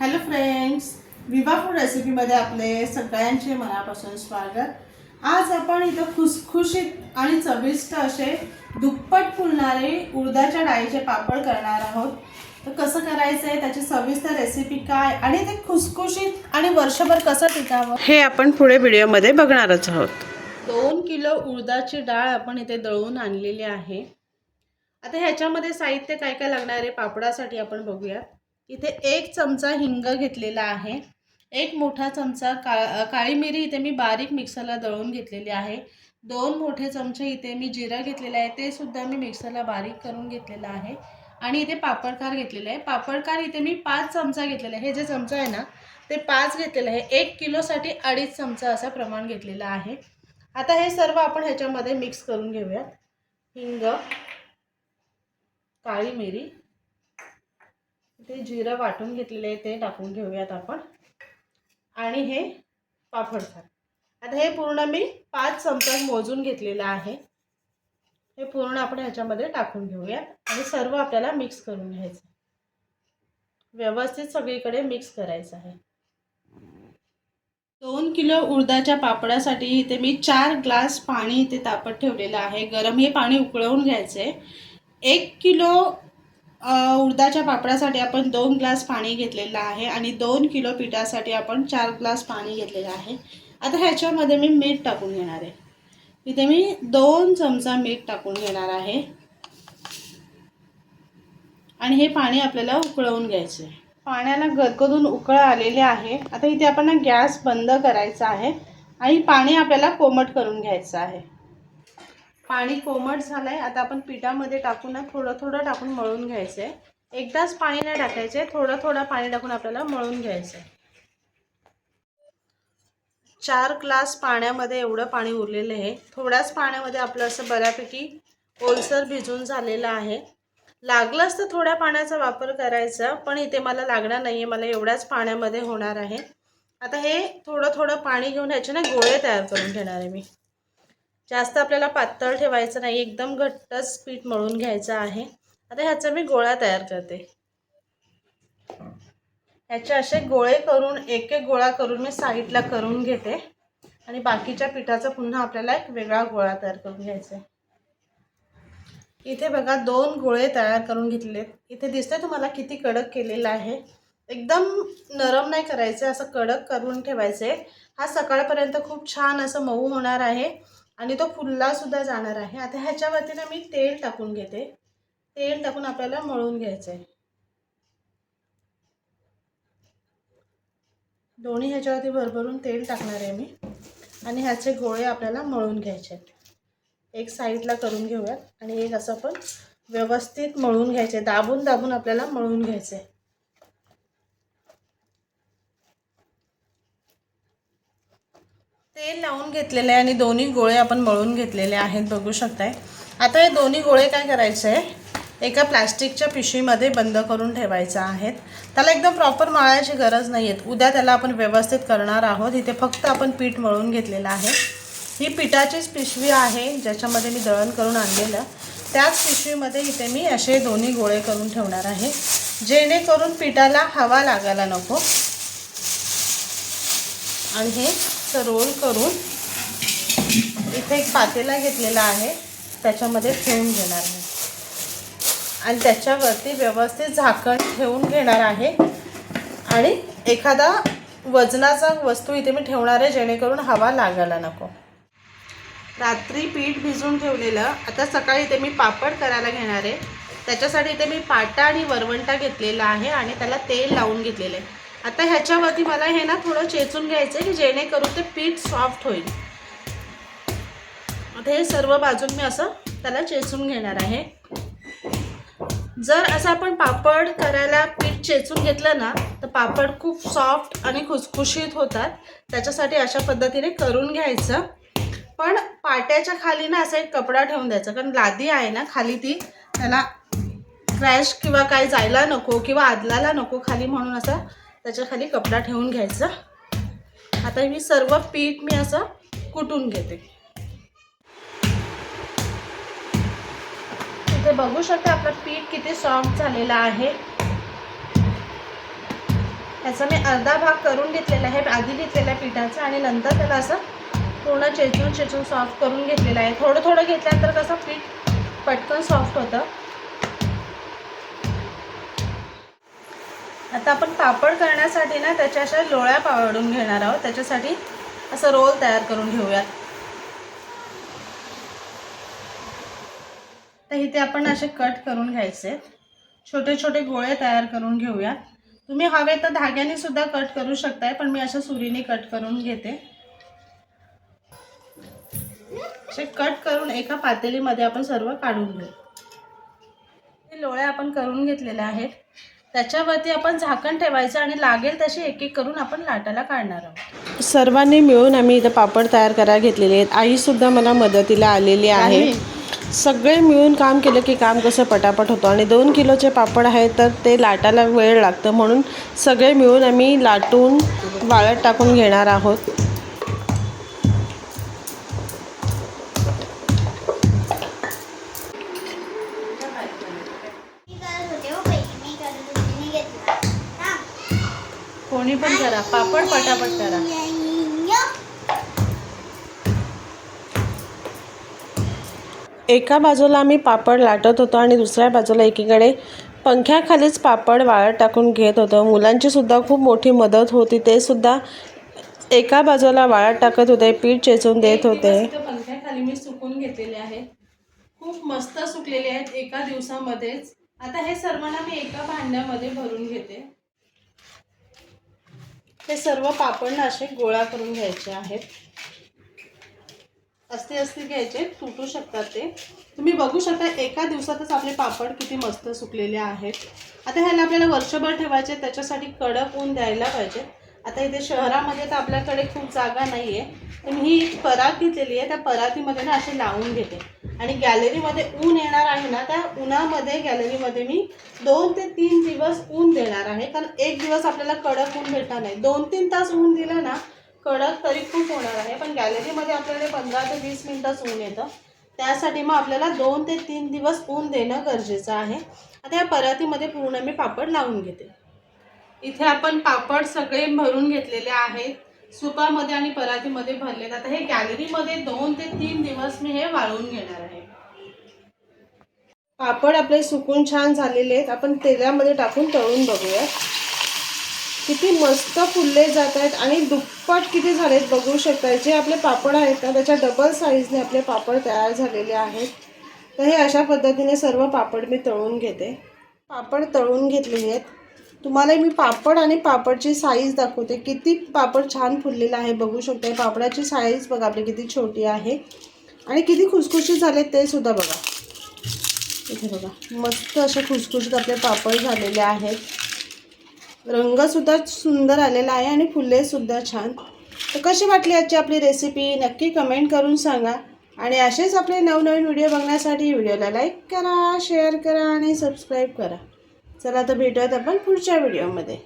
Hello friends, विवा food रेसिपीमध्ये आपले सगळ्यांचे मनापासून स्वागत. आज आपण इथं खुसखुशीत आणि चविष्ट असे दुप्पट फुलणारे उडदाच्या डाळीचे पापड करणार आहोत. तर कसं करायचं आहे, त्याची सविस्तर रेसिपी काय आणि ते खुसखुशीत आणि वर्षभर कसं टिकावं हे आपण पुढे व्हिडिओमध्ये बघणारच आहोत. 2 किलो उडदाची डाळ आपण इथे दळून आणलेली आहे. आता ह्याच्यामध्ये साहित्य काय काय लागणार आहे पापडासाठी आपण बघूया. इथे 1 चमचा हिंग घेतलेला आहे. 1 मोठा चमचा काळी मिरी इथे मी बारीक मिक्सरला दळून घेतलेली आहे. 2 मोठे चमचे इथे मी जिरा घेतलेला आहे, ते सुद्धा मी मिक्सरला बारीक करून घेतलेला आहे. आणि इथे पापडखार घेतलेला आहे. पापडखार इथे मी 5 चमचा घेतलेला आहे. हे जे चमचा आहे ना ते 5 घेतलेलं आहे. 1 किलोसाठी 2.5 चमचा असं प्रमाण घेतलेलं आहे. आता हे सर्व आपण ह्याच्यामध्ये मिक्स करून घेऊयात. हिंग, काळी मिरी, ते जिरं वाटून घेतलेले आहे ते टाकून घेऊयात आपण. आणि हे पापडखार, आता हे पूर्ण मी 5 चमचा मोजून घेतलेलं आहे. हे पूर्ण आपण ह्याच्यामध्ये टाकून घेऊयात आणि सर्व आपल्याला मिक्स करून घ्यायचं. व्यवस्थित सगळीकडे मिक्स करायचं आहे. 2 किलो उडदाच्या पापडासाठी इथे मी 4 ग्लास पाणी इथे तापत ठेवलेलं आहे. गरम हे पाणी उकळवून घ्यायचं आहे. 1 किलो उडदाच्या पापडासाठी आपण 2 ग्लास पाणी घेतलेलं आहे आणि 2 किलो पिठासाठी आपण 4 ग्लास पाणी घेतलेलं आहे. आता ह्याच्यामध्ये मी मीठ टाकून घेणार आहे. इथे मी 2 चमचा मीठ टाकून घेणार आहे आणि हे पाणी आपल्याला उकळवून घ्यायचं आहे. पाण्याला गदगदून उकळ आलेले आहे. आता इथे आपण गॅस बंद करायचा आहे आणि पाणी आपल्याला कोमट करून घ्यायचं आहे. पाणी कोमट झालंय. आता आपण पिठामध्ये टाकून थोडं थोडं टाकून मळून घ्यायचं आहे. एकदाच पाणी नाही टाकायचे, थोडं थोडं पाणी टाकून आपल्याला मळून घ्यायचं आहे. 4 ग्लास पाण्यामध्ये एवढं पाणी उरलेलं आहे. थोड्याच पाण्यामध्ये आपलं असं बऱ्यापैकी ओलसर भिजून झालेलं आहे. लागलंच तर थोड्या पाण्याचा वापर करायचा, पण इथे मला लागणार नाही आहे. मला एवढ्याच पाण्यामध्ये होणार आहे. आता हे थोडं थोडं पाणी घेऊन ह्याचे ना गोळे तयार करून घेणार आहे मी. जास्त आपल्याला पातळ ठेवायचं नाही, एकदम घट्टच पीठ मळून घ्यायचं आहे. आता ह्याचा मी गोळा तयार करते. ह्याचे असे गोळे करून एक एक गोळा करून मी साईडला करून घेते आणि बाकीच्या पिठाचा पुन्हा आपल्याला एक वेगळा गोळा तयार करून घ्यायचा आहे. इथे बघा 2 गोळे तयार करून घेतलेत. इथे दिसतंय तुम्हाला किती कडक केलेला आहे. एकदम नरम नाही करायचं, असं कडक करून ठेवायचे. हा सकाळपर्यंत खूप छान असं मऊ होणार आहे आणि तो फुलला सुद्धा जाणार आहे. आता ह्याच्यावरती ना मी तेल टाकून घेते. तेल टाकून आपल्याला मळून घ्यायचं आहे. दोन्ही ह्याच्यावरती भरभरून तेल टाकणार आहे मी आणि ह्याचे गोळे आपल्याला मळून घ्यायचे आहेत. एक साईडला करून घेऊयात आणि एक असं पण व्यवस्थित मळून घ्यायचे. दाबून दाबून आपल्याला मळून घ्यायचे. तेल लावून घेतलेले आहे आणि दोन्ही गोळे आपण मळून घेतलेले आहेत, बघू शकताय. आता हे दोन्ही गोळे काय करायचे आहे, एका प्लास्टिकच्या पिशवीमध्ये बंद करून ठेवायचं आहेत. त्याला एकदम प्रॉपर मळायची गरज नाही आहे. उद्या त्याला आपण व्यवस्थित करणार आहोत. इथे फक्त आपण पीठ मळून घेतलेलं आहे. ही पिठाचीच पिशवी आहे ज्याच्यामध्ये मी दळण करून आणलेलं. त्याच पिशवीमध्ये इथे मी असे दोन्ही गोळे करून ठेवणार आहे, जेणेकरून पिठाला हवा लागायला नको. आणि हे रोल करून इथे एक पातेला घेतलेला आहे, त्याच्यामध्ये ठेवून घेणार आहे आणि त्याच्यावरती व्यवस्थित झाकण ठेवून घेणार आहे. आणि एखादा वजनाचा वस्तू इथे मी ठेवणार आहे, जेणेकरून हवा लागायला नको. रात्री पीठ भिजून ठेवलेलं. आता सकाळी इथे मी पापड करायला घेणार आहे. त्याच्यासाठी इथे मी पाटा आणि वरवंटा घेतलेला आहे आणि त्याला तेल लावून घेतलेलं आहे. आता ह्याच्यावरती मला हे ना थोडं चेचून घ्यायचं आहे, की जेणेकरून ते पीठ सॉफ्ट होईल. आता हे सर्व बाजून मी असं त्याला चेचून घेणार आहे. जर असं आपण पापड करायला पीठ चेचून घेतलं ना तर पापड खूप सॉफ्ट आणि खुसखुशीत होतात. त्याच्यासाठी अशा पद्धतीने करून घ्यायचं. पण पाट्याच्या खाली ना असा एक कपडा ठेवून द्यायचा, कारण लादी आहे ना खाली, ती त्याला क्रॅश किंवा काय जायला नको किंवा आदलाला नको खाली, म्हणून असं त्याच्या खाली कपडा ठेवून घ्यायचा. आता मी सर्व पीठ मी असं कुटून घेते. इथे बघू शकता आपलं पीठ किती सॉफ्ट झालेलं आहे. याचा मी अर्धा भाग करून घेतलेला आहे आधी घेतलेल्या पिठाचा आणि नंतर त्याला असं पूर्ण चेचून सॉफ्ट करून घेतलेलं आहे. थोडं थोडं घेतल्यानंतर कसं पीठ पटकन सॉफ्ट होतं. आता आपण पापड करण्यासाठी ना त्याच्या अशा लोळ्या पाडून घेणार आहोत. त्याच्यासाठी असं रोल तयार करून घेऊयात. तर इथे आपण असे कट करून घ्यायचे, छोटे छोटे गोळे तयार करून घेऊयात. तुम्ही हवे तर धाग्याने सुद्धा कट करू शकताय, पण मी अशा सुरीने कट करून घेते. असे कट करून एका पातेलीमध्ये आपण सर्व काढून घेऊ. हे लोळे आपण करून घेतलेले आहेत. त्याच्यावरती आपण झाकण ठेवायचं आणि लागेल तसे एक एक करून आपण लाटाला काढणार आहोत. सर्वांनी मिळून आम्ही इथं पापड तयार करायला घेतलेले आहेत. आईसुद्धा मला मदतीला आलेली आहे. सगळे मिळून काम केलं की काम कसं पटापट होतं. आणि 2 किलोचे पापड आहेत तर ते लाटायला वेळ लागतं, म्हणून सगळे मिळून आम्ही लाटून वाळत टाकून घेणार आहोत. कोणी पण करा, पापड पटापट करा. एका बाजूला आम्ही पापड लाटत होतो आणि दुसऱ्या बाजूला एकीकडे पंख्याखालीच पापड वाळत टाकून घेत होतो. मुलांची सुद्धा खूप मोठी मदत होती. ते सुद्धा एका बाजूला वाळत टाकत होते, पीठ चेचून देत होते. पंख्याखाली मी सुकून घेतलेले आहेत. खूप मस्त सुकलेले आहेत एका दिवसामध्येच. आता हे सर्वांना मी एका भांड्यामध्ये भरून घेते. हे सर्व पापड असे गोळा करून घ्यायचे आहेत. अस्ते घ्यायचे, तुटू शकतात ते. तुम्ही बघू शकता एका दिवसातच आपले पापड किती मस्त सुकलेले आहेत. आता ह्याला आपल्याला वर्षभर ठेवायचे, त्याच्यासाठी कडक ऊन द्यायला पाहिजे. आता इथे शहरामध्ये तर आपल्याकडे खूप जागा नाही आहे, तर मी ही परात घेतलेली आहे. त्या परातीमध्ये ना असे लावून घेते आणि गॅलरीमध्ये ऊन येणार आहे ना, त्या उन्हामध्ये गॅलरीमध्ये मी 2 ते 3 दिवस ऊन देणार आहे. कारण एक दिवस आपल्याला कडक ऊन भेटणार नाही. 2-3 तास ऊन दिलं ना कडक तरी खूप होणार आहे, पण गॅलरीमध्ये आपल्याला 15 ते 20 मिनिटच ऊन येतं. त्यासाठी मग आपल्याला 2 ते 3 दिवस ऊन देणं गरजेचं आहे. आता या परातीमध्ये पूर्ण मी पापड लावून घेते. इथे आपण पापड सगळे भरून घेतलेले आहेत. सुपामध्ये आणि परातीमध्ये भरलेत. आता हे गॅलरीमध्ये 2 ते 3 दिवस मी हे वाळवून घेणार आहे. पापड आपले सुकून छान झालेले आहेत. आपण तेलामध्ये टाकून तळून बघूया. किती मस्त फुलले जात आहेत आणि दुप्पट किती झालेत बघू शकता. जे आपले पापड आहेत ना त्याच्या डबल साईजने आपले पापड तयार झालेले आहेत. तर हे अशा पद्धतीने सर्व पापड मी तळून घेते. पापड तळून घेतलेले आहेत. तुम्हाला मी पापड आणि पापडची साईज दाखवते. किती पापड छान फुललेला आहे बघू शकता. पापडाची साईज बघा आपली किती छोटी आहे आणि किती खुसखुशीत झाले ते सुद्धा बघा. इथे बघा मस्त असे खुसखुशीत आपले पापड झालेले आहेत. रंगसुद्धा सुंदर आलेला आहे आणि फुलेसुद्धा छान. तर कशी वाटली आजची आपली रेसिपी नक्की कमेंट करून सांगा. आणि असेच आपले नवनवीन व्हिडिओ बघण्यासाठी व्हिडिओला लाईक करा, शेअर करा आणि सबस्क्राईब करा. चला तर भेटूयात आपण पुढच्या व्हिडिओमध्ये.